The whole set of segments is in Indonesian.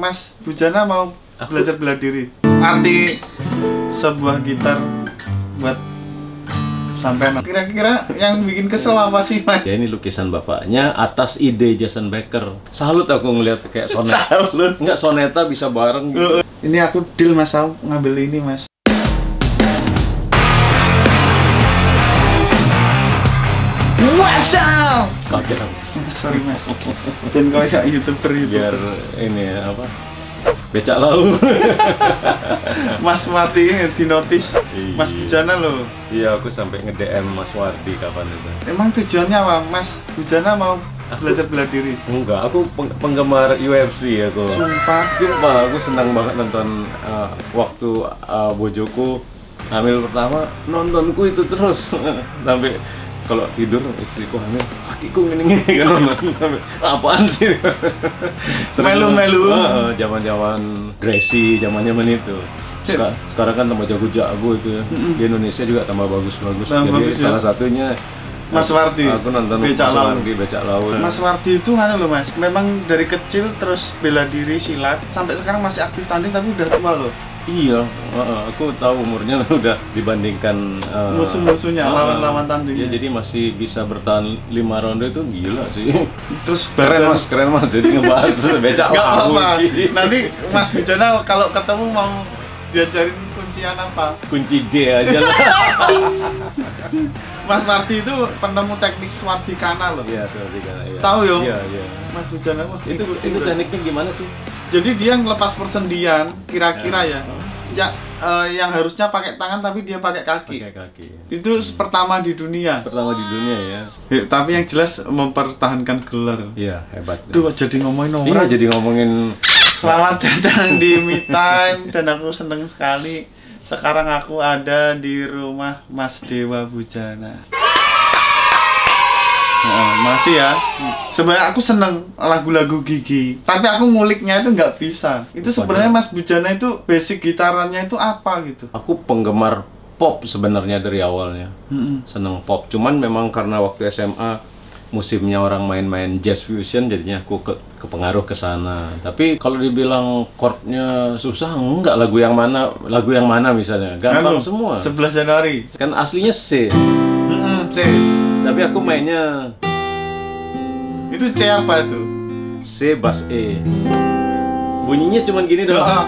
Mas Bujana mau belajar bela diri. Arti sebuah gitar buat sampean. Kira-kira yang bikin kesel apa sih, Mas? Ya, ini lukisan bapaknya atas ide Jason Becker. Salut aku ngeliat kayak soneta. Salut. Enggak, soneta bisa bareng gitu. Ini aku deal, Mas, aku ngambil ini, Mas. What's up? Kaget aku. Sorry, Mas. Dan kayak YouTuber itu. Biar ini ya, apa? Becak laut. Mas Marti ini di notice Mas Bujana loh. Iya, aku sampai nge-DM Mas Wardi kapan itu. Emang tujuannya apa, Mas Bujana mau belajar bela diri? Enggak, aku penggemar UFC aku. Sumpah, aku senang banget nonton waktu bojoku hamil pertama, nontonku itu terus sampai kalau tidur istriku hamil, kakiku gini kan nonton. Apaan sih? Melu-melu. Zaman-zaman Gracie, zaman-zaman itu. Sekarang kan tambah jago-jago itu ya. Di Indonesia juga tambah bagus-bagus. Jadi bagus, salah ya? satunya Mas Wardi. Aku nonton Becak Mas Laut. Wardi Becak Laut. Mas Wardi itu kan loh, Mas. Memang dari kecil terus bela diri silat sampai sekarang masih aktif tanding tapi udah tua loh. Iya, aku tahu umurnya udah dibandingkan musuh-musuhnya, lawan-lawan tandingnya. Ya, jadi masih bisa bertahan 5 ronde itu gila sih. Terus keren mas, jadi ngebahas becak Gak laut. apa-apa. Nanti Mas Bujana kalau ketemu mau diajarin kuncian apa? Kunci G aja lah. Mas Wardi itu penemu teknik Swardikana loh. Iya, Swardikana. Iya. Tahu yo? Iya, iya. Mas Bujana Itu tekniknya gimana sih? Jadi dia ngelepas persendian kira-kira ya. Ya, yang harusnya pakai tangan tapi dia pakai kaki. Pakai kaki. Itu pertama di dunia. Pertama di dunia ya. Tapi yang jelas mempertahankan gelar. Iya, hebat. Duh, jadi ngomongin orang. Iya, jadi ngomongin. Selamat datang di Me Time dan aku seneng sekali. Sekarang aku ada di rumah Mas Dewa Bujana. Masih ya. Sebenarnya aku seneng lagu-lagu Gigi, tapi aku nguliknya itu nggak bisa. Itu sebenarnya Mas Bujana itu basic gitarannya itu apa gitu? Aku penggemar pop sebenarnya dari awalnya. Seneng pop. Cuman memang karena waktu SMA musimnya orang main-main jazz fusion, jadinya aku kepengaruh ke sana. Tapi kalau dibilang chordnya susah, enggak. Lagu yang mana misalnya, gampang semua. 11 Januari. Kan aslinya C. C. Tapi aku mainnya itu C apa itu? C bass E. Bunyinya cuman gini doang.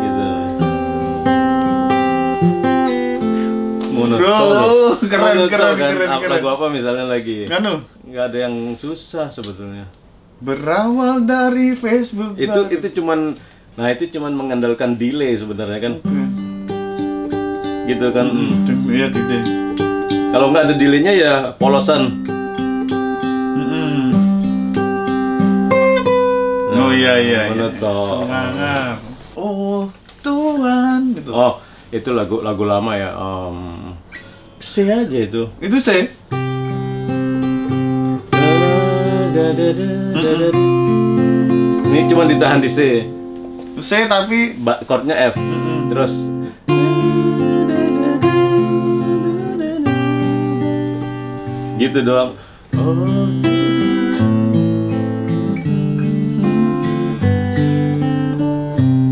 Gitu. Bro, keren. Lagu apa misalnya lagi? Nganu? Nggak ada yang susah sebetulnya. Berawal dari Facebook. Itu cuman mengandalkan delay sebenarnya kan. Gitu kan. Iya, delay. Kalau nggak ada delaynya ya polosan. Oh iya. Semangat. Oh Tuhan gitu. Oh, itu lagu lama ya. C aja itu. Itu C. Ini cuma ditahan di C. C tapi Chordnya F. Terus gitu doang.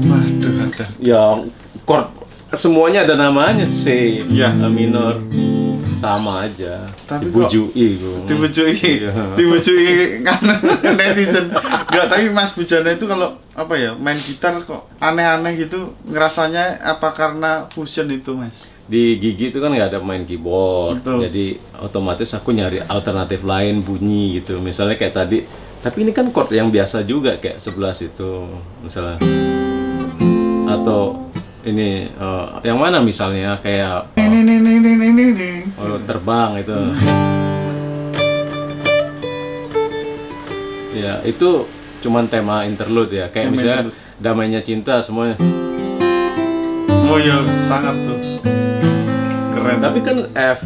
Waduh, ada. Ya, chord semuanya ada namanya. C, ya. A minor, sama aja. Tapi dibujui kan netizen. Enggak, tapi Mas Bujana itu kalau apa ya, main gitar kok aneh-aneh gitu, ngerasanya apa karena fusion itu, Mas? Di Gigi itu kan nggak ada main keyboard. Betul. Jadi otomatis aku nyari alternatif lain bunyi gitu. Misalnya kayak tadi, tapi ini kan chord yang biasa juga kayak 11 itu misalnya. Atau ini yang mana misalnya kayak ini. terbang itu. Ya, itu cuman tema interlude ya. Kayak misalnya Damainya Cinta semuanya. Oh iya, sangat tuh. Keren. Tapi kan F.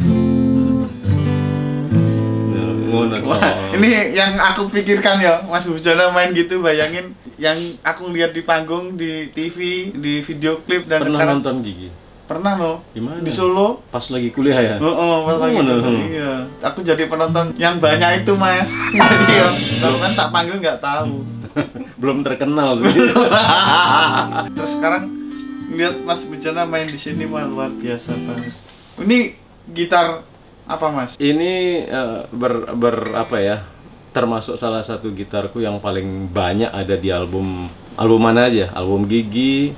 Wah, ini yang aku pikirkan ya, Mas Bujana main gitu, bayangin yang aku lihat di panggung, di TV, di video klip dan pernah sekarang nonton Gigi? Pernah loh. Gimana? Di Solo. Pas lagi kuliah ya? Pas lagi iya. Aku jadi penonton yang banyak itu, Mas. Jadi ya, kalau kan tak panggil nggak tahu. Belum terkenal sih. Terus sekarang lihat Mas Bujana main di sini mah luar biasa banget. Ini gitar apa, Mas? Ini apa ya? Termasuk salah satu gitarku yang paling banyak ada di album mana aja? Album Gigi,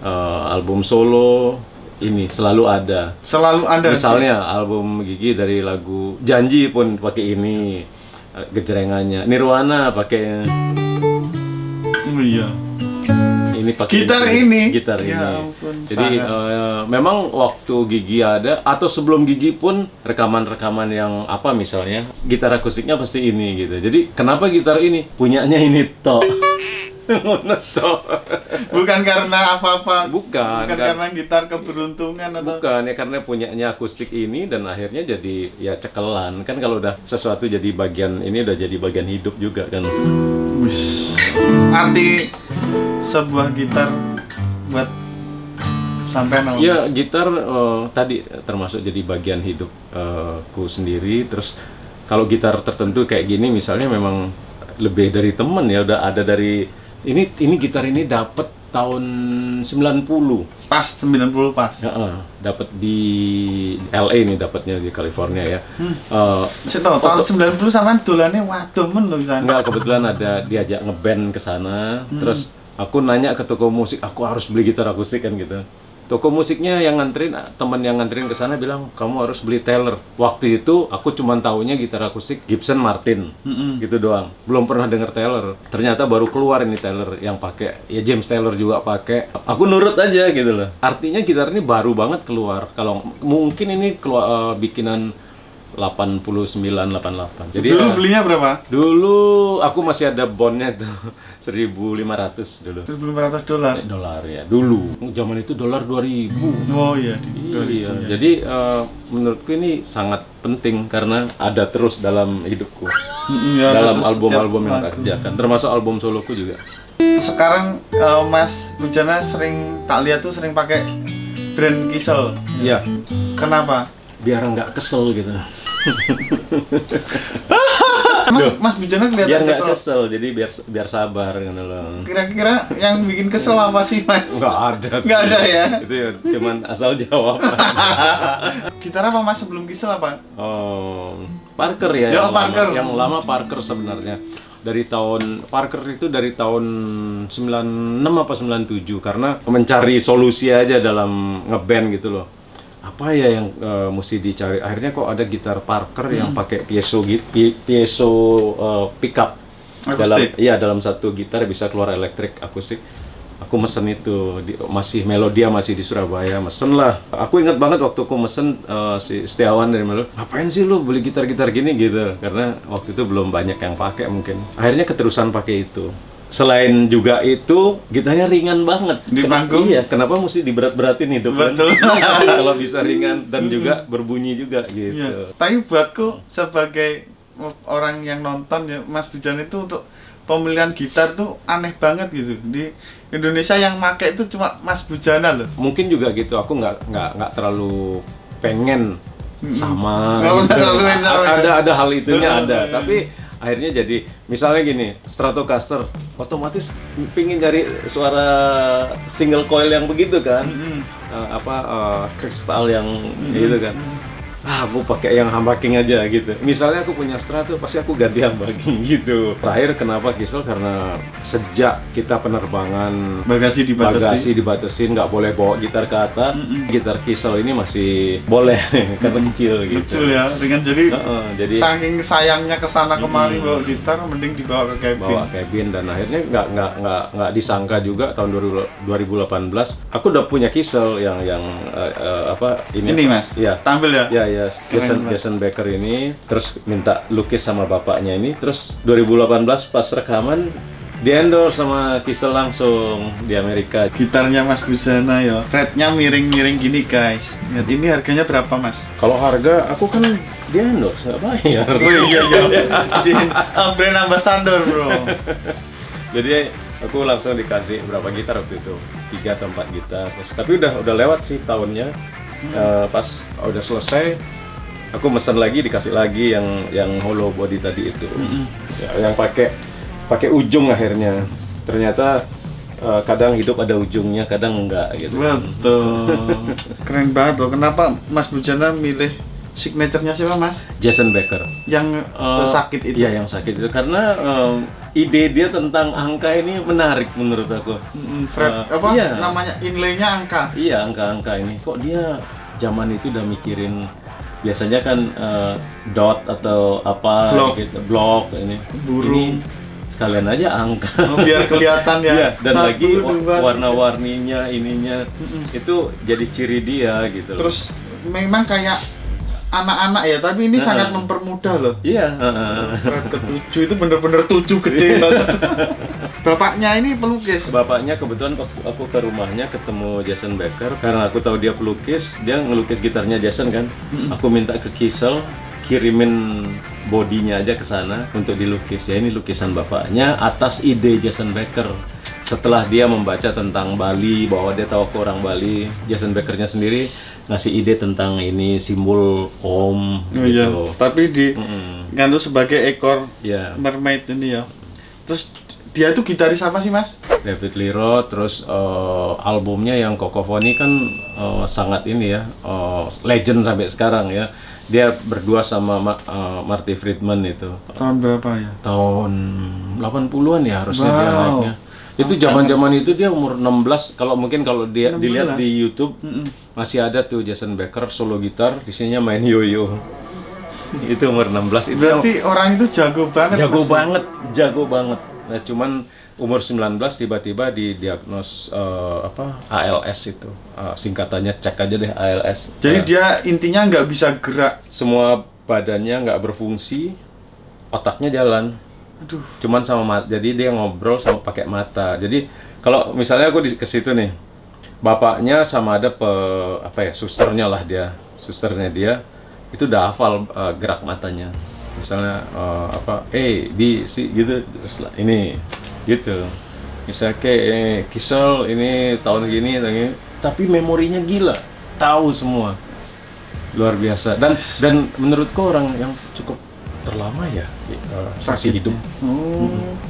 album solo. Ini selalu ada. Selalu ada. Misalnya album Gigi dari lagu Janji pun pakai ini, gejrengannya. Nirwana pakai. Oh iya. Ini pakai gitar ini. Gitar ya ini. Ampun, jadi memang waktu Gigi ada atau sebelum Gigi pun rekaman-rekaman yang apa misalnya gitar akustiknya pasti ini gitu. Jadi kenapa gitar ini punyanya ini tok? Bukan karena apa-apa. Bukan karena gitar keberuntungan atau bukan ya, karena punyanya akustik ini dan akhirnya jadi ya cekelan kan. Kalau udah sesuatu jadi bagian ini udah jadi bagian hidup juga kan. Arti sebuah gitar buat sampean. Ya gitar tadi termasuk jadi bagian hidupku sendiri. Terus kalau gitar tertentu kayak gini misalnya memang lebih dari temen ya, udah ada dari ini gitar ini dapat tahun 90. Pas 90 pas. Dapat di LA nih, dapatnya di California ya. Saya tahu tahun 90 sampean dolannya waduh men loh sana. Enggak, kebetulan ada diajak ngeband ke sana. Terus aku nanya ke toko musik, aku harus beli gitar akustik kan gitu. Toko musiknya yang nganterin, teman yang nganterin ke sana bilang kamu harus beli Taylor. Waktu itu aku cuma taunya gitar akustik Gibson Martin, gitu doang. Belum pernah denger Taylor. Ternyata baru keluar ini Taylor yang pakai. Ya James Taylor juga pakai. Aku nurut aja gitu loh. Artinya gitar ini baru banget keluar. Kalau mungkin ini keluar bikinan 89, 88. Jadi dulu belinya berapa? Dulu aku masih ada bondnya tuh 1.500 dulu. $1.500. Dolar ya. Dulu zaman itu dolar 2.000. Oh iya. Iya. Jadi menurutku ini sangat penting karena ada terus dalam hidupku. Ya, dalam album-album yang aku kerjakan, termasuk album soloku juga. Sekarang Mas Bujana sering tak lihat tuh sering pakai brand Kisel. Iya. Kenapa? Biar nggak kesel gitu. Mas Bujana kelihatan biar nggak kesel. kesel, jadi biar sabar gitu loh. Kira-kira yang bikin kesel apa sih, Mas? Nggak ada sih. Nggak ada ya? Itu ya cuman asal jawab. Gitar apa Mas sebelum Kisel apa? Oh, Parker ya, Ya, yang Parker. Lama. Yang lama Parker sebenarnya. Parker itu dari tahun 96 apa 97 karena mencari solusi aja dalam ngeband gitu loh. Apa ya yang mesti dicari? Akhirnya kok ada gitar Parker yang pakai piezo pickup. Dalam satu gitar bisa keluar elektrik akustik. Aku mesen itu, Melodia masih di Surabaya, mesen lah. Aku ingat banget waktu aku mesen si Setiawan dari Melo, ngapain sih lu beli gitar-gitar gini gitu? Karena waktu itu belum banyak yang pakai mungkin. Akhirnya keterusan pakai itu. Selain juga itu, gitarnya ringan banget. Di panggung? Iya, kenapa mesti diberat-beratin hidup kan? Betul. Kalau bisa ringan dan juga berbunyi juga gitu. Iya. Tapi buatku sebagai orang yang nonton ya, Mas Bujana itu untuk pemilihan gitar tuh aneh banget gitu. Di Indonesia yang make itu cuma Mas Bujana loh. Mungkin juga gitu. Aku nggak terlalu pengen sama. Nggak Gitu. terlalu pengen sama. Ada hal itunya ada. Tapi akhirnya jadi misalnya gini, Stratocaster otomatis pingin cari suara single coil yang begitu kan, kristal yang gitu kan. Aku pakai yang humbucking aja gitu. Misalnya aku punya Strato, pasti aku ganti humbucking gitu. Terakhir kenapa Kisel? Karena sejak kita penerbangan bagasi dibatasin, nggak boleh bawa gitar ke atas. Gitar Kisel ini masih boleh karena kecil gitu. Betul ya, dengan jadi saking sayangnya kesana kemari bawa gitar, mending dibawa ke cabin. Dan akhirnya nggak disangka juga tahun 2018 aku udah punya Kisel yang ini Mas. Iya. Tampil ya. Ya, Jason Becker ini, terus minta lukis sama bapaknya ini, terus 2018 pas rekaman di-endorse sama Kisel langsung di Amerika. Gitarnya Mas Bujana ya, fretnya miring-miring gini guys. Lihat ini harganya berapa Mas? Kalau harga aku kan di-endorse, nggak bayar. Oh iya. Brand ambassador bro. Jadi aku langsung dikasih berapa gitar waktu itu, 3 atau 4 gitar. Tapi udah lewat sih tahunnya. Pas udah selesai, aku mesen lagi, dikasih lagi yang hollow body tadi itu. Ya, yang pakai ujung akhirnya. Ternyata kadang hidup ada ujungnya, kadang enggak gitu. Betul. Keren banget loh. Kenapa Mas Bujana milih signaturenya siapa Mas? Jason Becker. Yang sakit itu. Iya, yang sakit itu karena ide dia tentang angka ini menarik menurut aku. Fred, iya. Namanya inlay-nya angka. Iya, angka-angka ini. Kok dia zaman itu udah mikirin, biasanya kan dot atau apa Blok. gitu, blok ini. Burung. Ini sekalian aja angka. Biar kelihatan ya. Iya, dan 1, lagi 2, warna-warninya ininya itu jadi ciri dia gitu. Terus memang kayak anak-anak ya, tapi ini sangat mempermudah loh. Iya. Fred ke-7 itu bener-bener 7 gede banget. Bapaknya ini pelukis. Bapaknya kebetulan aku ke rumahnya ketemu Jason Becker karena aku tahu dia pelukis, dia ngelukis gitarnya Jason kan. Aku minta ke Kisel kirimin bodinya aja ke sana untuk dilukis. Ya ini lukisan bapaknya atas ide Jason Becker. Setelah dia membaca tentang Bali, bahwa dia tahu ke orang Bali, Jason Beckernya sendiri ngasih ide tentang ini simbol Om gitu. Iya, tapi nganu sebagai ekor mermaid ini ya. Terus dia itu gitaris apa sih Mas? David Lee Roth, terus albumnya yang Cacophonie kan sangat ini ya, legend sampai sekarang ya. Dia berdua sama Marty Friedman itu. Tahun berapa ya? Tahun 80-an ya harusnya dia naiknya. Itu zaman-zaman itu dia umur 16. Kalau dia 16. Dilihat di YouTube masih ada tuh Jason Becker solo gitar, di sininya main yoyo. Itu umur 16. Itu berarti orang itu jago banget. Jago banget. Nah, cuman umur 19 tiba-tiba didiagnos ALS itu. Singkatannya cek aja deh ALS. Jadi dia intinya nggak bisa gerak. Semua badannya nggak berfungsi, otaknya jalan. Aduh. Cuman sama mata. Jadi dia ngobrol sama pakai mata. Jadi kalau misalnya aku ke situ nih, bapaknya sama ada susternya lah dia. Susternya dia itu udah hafal gerak matanya. Misalnya B, C gitu, terus lah, ini gitu. Misalnya kayak Kisel ini tahun gini, tapi memorinya gila, tahu semua, luar biasa. Dan menurutku orang yang cukup terlama ya masih hidup.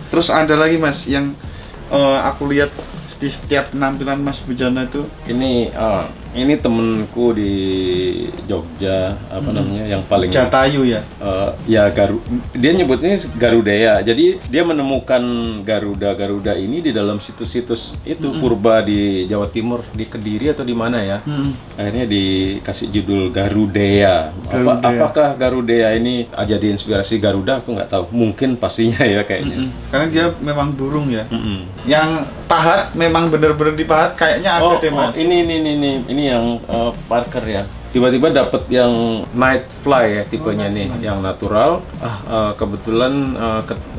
Terus ada lagi Mas yang aku lihat di setiap penampilan Mas Bujana itu. Ini temenku di Jogja, namanya yang paling Jatayu ya? Dia nyebutnya Garudea. Jadi dia menemukan Garuda ini di dalam situs-situs itu purba di Jawa Timur, di Kediri atau di mana ya. Akhirnya dikasih judul Garudea. Apakah Garudea ini jadi inspirasi Garuda? Aku nggak tahu. Mungkin pastinya ya kayaknya. Karena dia memang burung ya. Yang pahat memang bener-bener dipahat kayaknya ada deh Mas. Ini yang Parker ya. Tiba-tiba dapat yang night fly ya tipenya nih, yang natural. Kebetulan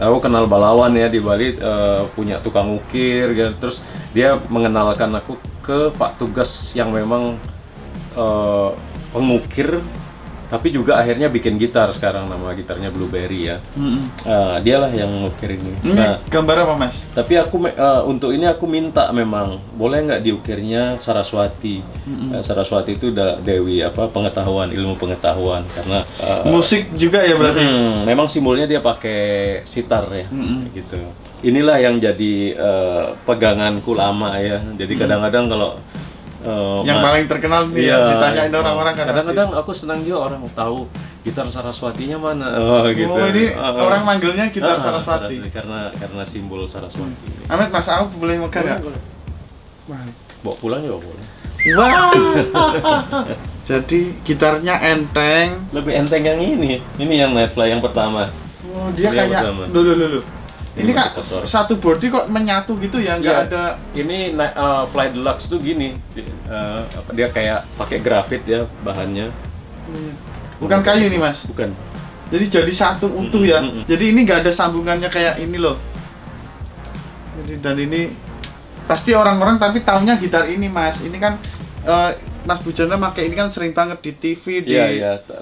aku kenal Balawan ya di Bali, punya tukang ukir ya. Terus dia mengenalkan aku ke Pak Tugas yang memang pengukir, tapi juga akhirnya bikin gitar sekarang, nama gitarnya Blueberry ya. Dialah yang ngukir ini. Nah, gambar apa Mas? Tapi aku untuk ini aku minta memang boleh nggak diukirnya Saraswati. Saraswati itu udah dewi pengetahuan, ilmu pengetahuan, karena musik juga ya berarti. Memang simbolnya dia pakai sitar ya, gitu. Inilah yang jadi peganganku lama ya. Jadi kadang-kadang kalau yang paling terkenal nih ditanyain orang-orang kan. Kadang-kadang aku senang juga orang tahu gitar Saraswatinya mana. Gitu. Ini orang manggilnya gitar Saraswati. Karena simbol Saraswati. Amit, Mas, aku boleh megang nggak? Boleh. Bawa pulang ya, boleh. Wah. Jadi gitarnya enteng. Lebih enteng yang ini. Ini yang Nightfly yang pertama. Oh, dia kayak dulu. Ini Kak, satu body kok menyatu gitu ya, nggak ada. Ini Fly Deluxe tuh gini, dia kayak pakai grafit ya bahannya. Bukan kayu nih Mas? Bukan. Jadi satu utuh ya. Jadi ini nggak ada sambungannya kayak ini loh. Dan ini pasti orang-orang tapi taunya gitar ini Mas. Ini kan Mas Bujana pakai ini kan sering banget di TV, di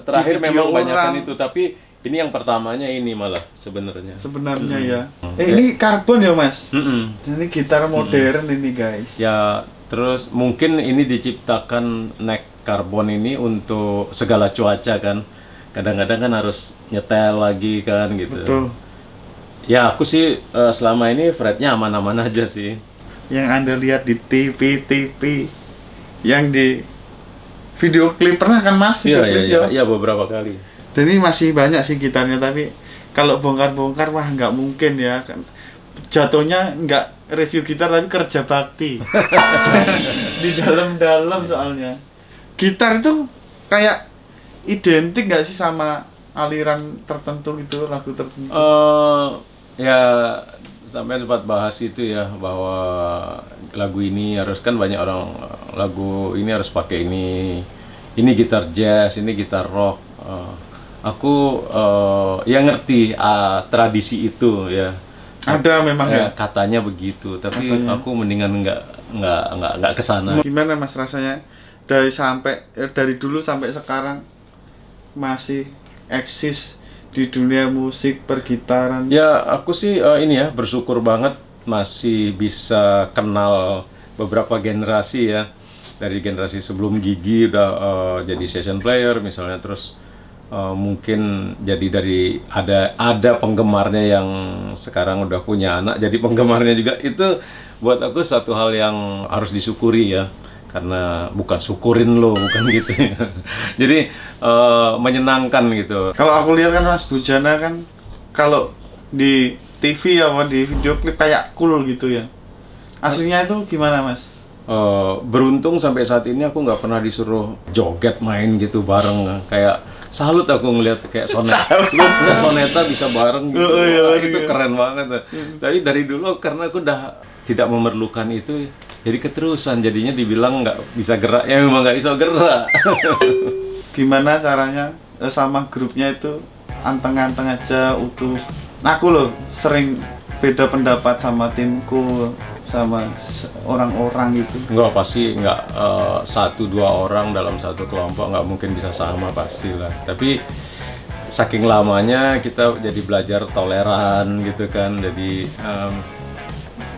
terakhir di memang banyakkan itu, tapi ini yang pertamanya ini malah sebenarnya. Sebenarnya ya. Ini karbon ya Mas? Ini gitar modern ini guys. Ya, terus mungkin ini diciptakan neck karbon ini untuk segala cuaca kan. Kadang-kadang kan harus nyetel lagi kan gitu. Betul. Ya aku sih selama ini fretnya aman-aman aja sih. Yang Anda lihat di TV, yang di video klip pernah kan Mas? Video klip ya? Iya beberapa kali. Dan ini masih banyak sih gitarnya, tapi kalau bongkar-bongkar wah nggak mungkin ya kan. Jatuhnya nggak review gitar tapi kerja bakti. Di dalam-dalam soalnya. Gitar itu kayak identik nggak sih sama aliran tertentu gitu, lagu tertentu? Ya sampai sempat bahas itu ya, bahwa lagu ini harus kan banyak orang lagu ini harus pakai ini gitar jazz, ini gitar rock. Aku ya ngerti tradisi itu ya. Ada memang ya. Katanya begitu, tapi aku mendingan nggak kesana. Gimana Mas rasanya dari dulu sampai sekarang masih eksis di dunia musik pergitaran? Ya aku sih ini ya bersyukur banget masih bisa kenal beberapa generasi ya, dari generasi sebelum Gigi udah jadi session player misalnya, terus mungkin jadi dari ada penggemarnya yang sekarang udah punya anak jadi penggemarnya juga. Itu buat aku satu hal yang harus disyukuri ya, karena bukan syukurin lo, bukan gitu ya. Jadi menyenangkan gitu. Kalau aku lihat kan Mas Bujana kan kalau di TV ya, di video klip kayak cool gitu ya. Aslinya itu gimana Mas? Beruntung sampai saat ini aku nggak pernah disuruh joget main gitu bareng. Kayak salut aku ngeliat kayak Soneta bisa bareng gitu. Itu keren banget. Tapi dari dulu karena aku udah tidak memerlukan itu, jadi keterusan, jadinya dibilang nggak bisa gerak, ya memang nggak bisa gerak. Gimana caranya sama grupnya itu anteng-anteng aja utuh? Aku loh sering beda pendapat sama timku, sama orang-orang gitu. Nggak, pasti nggak 1-2 orang dalam satu kelompok nggak mungkin bisa sama, pastilah. Tapi saking lamanya kita jadi belajar toleran gitu kan, jadi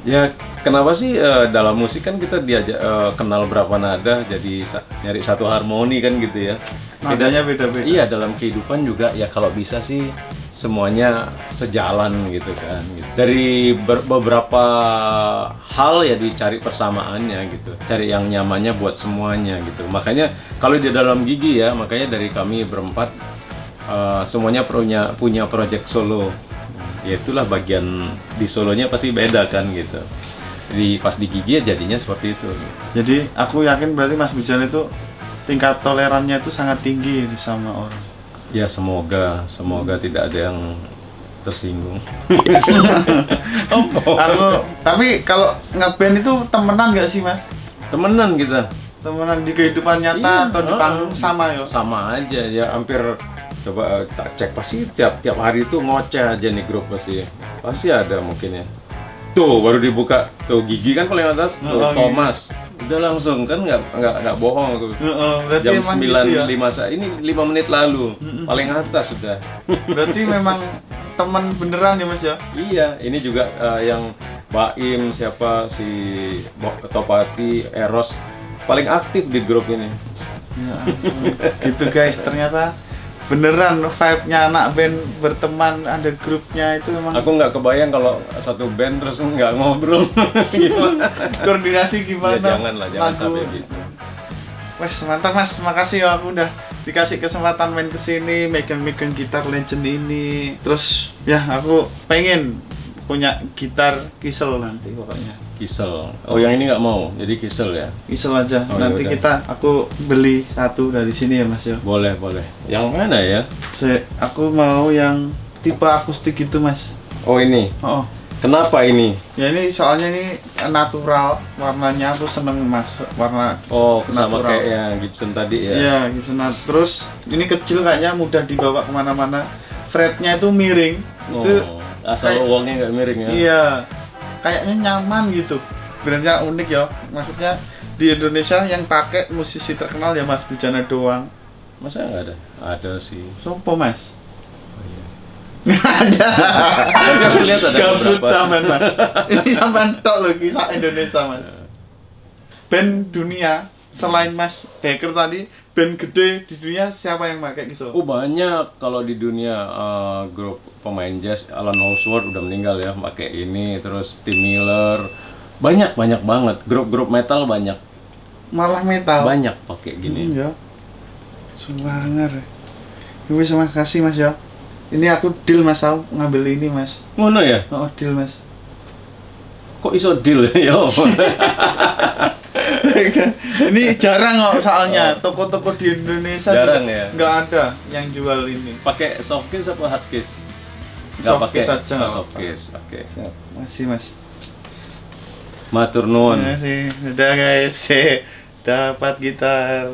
ya kenapa sih dalam musik kan kita diajak kenal berapa nada, jadi nyari satu harmoni kan gitu ya. Nadanya beda-beda. Iya, dalam kehidupan juga ya kalau bisa sih semuanya sejalan gitu kan. Dari beberapa hal ya dicari persamaannya gitu, cari yang nyamannya buat semuanya gitu. Makanya kalau di dalam Gigi ya, makanya dari kami berempat semuanya punya project solo. Ya itulah bagian di solonya pasti beda kan gitu. Jadi pas di Gigi ya jadinya seperti itu. Jadi aku yakin berarti Mas Bujana itu tingkat tolerannya itu sangat tinggi sama orang. Ya semoga tidak ada yang tersinggung. Tapi kalau ngeband itu temenan nggak sih Mas? Temenan kita. Temenan di kehidupan nyata atau di panggung sama ya? Sama aja ya, hampir. Coba tak cek, pasti tiap hari itu ngoceh aja nih grup, pasti ada mungkin ya. Tuh baru dibuka tuh Gigi kan paling atas, tuh Thomas udah langsung kan nggak bohong. Jam 9.05 ya? Ini 5 menit lalu paling atas sudah. Berarti memang teman beneran ya Mas ya? Iya, ini juga yang Baim, siapa si Topati, Eros paling aktif di grup ini. Ya, gitu guys, ternyata beneran vibe-nya anak band berteman, ada grupnya itu memang. Aku nggak kebayang kalau satu band terus nggak ngobrol. Gimana? Koordinasi gimana? Ya, jangan sampai gitu. Wes mantap Mas, makasih ya aku udah dikasih kesempatan main kesini, megang gitar Legend ini. Terus ya aku pengen punya gitar Kisel nanti pokoknya. Kisel. Oh yang ini nggak mau, jadi Kisel ya? Kisel aja. Oh, nanti aku beli satu dari sini ya Mas ya. Boleh. Yang mana ya? Aku mau yang tipe akustik gitu Mas. Oh ini? Oh. Kenapa ini? Ya ini soalnya ini natural, warnanya aku seneng Mas, warna. Oh sama kayak yang Gibson tadi ya? Iya Gibson. Terus ini kecil kayaknya mudah dibawa kemana-mana. Fretnya itu miring. Oh. Itu asal uangnya nggak miring ya? Iya, kayaknya nyaman gitu. Brandnya unik ya, maksudnya di Indonesia yang pakai musisi terkenal ya Mas Bujana doang. Masa nggak ada? Ada sih. Sopo Mas? Oh, iya. Nggak ada. Tapi aku lihat ada gabut beberapa. Sampean Mas. Ini sampean tok loh kisah Indonesia Mas. Band dunia selain Mas Baker tadi, band gede di dunia siapa yang pakai gitu? Oh banyak, kalau di dunia grup pemain jazz, Alan Allsworth udah meninggal ya, pakai ini, terus Tim Miller, banyak banget, grup-grup metal banyak. Malah metal? Banyak pakai gini. Ya. Semangar. Wis makasih Mas ya. Ini aku deal Mas, aku ngambil ini Mas. Ngono ya? Oh deal Mas. Kok iso deal ya? Ini jarang kok soalnya toko-toko di Indonesia jarang ya? Nggak ada yang jual ini. Pakai soft case apa hard case? Soft case aja. Soft case, oke. Siap. Masih Mas. Matur nuwun. Terima kasih. Udah guys, dapat gitar.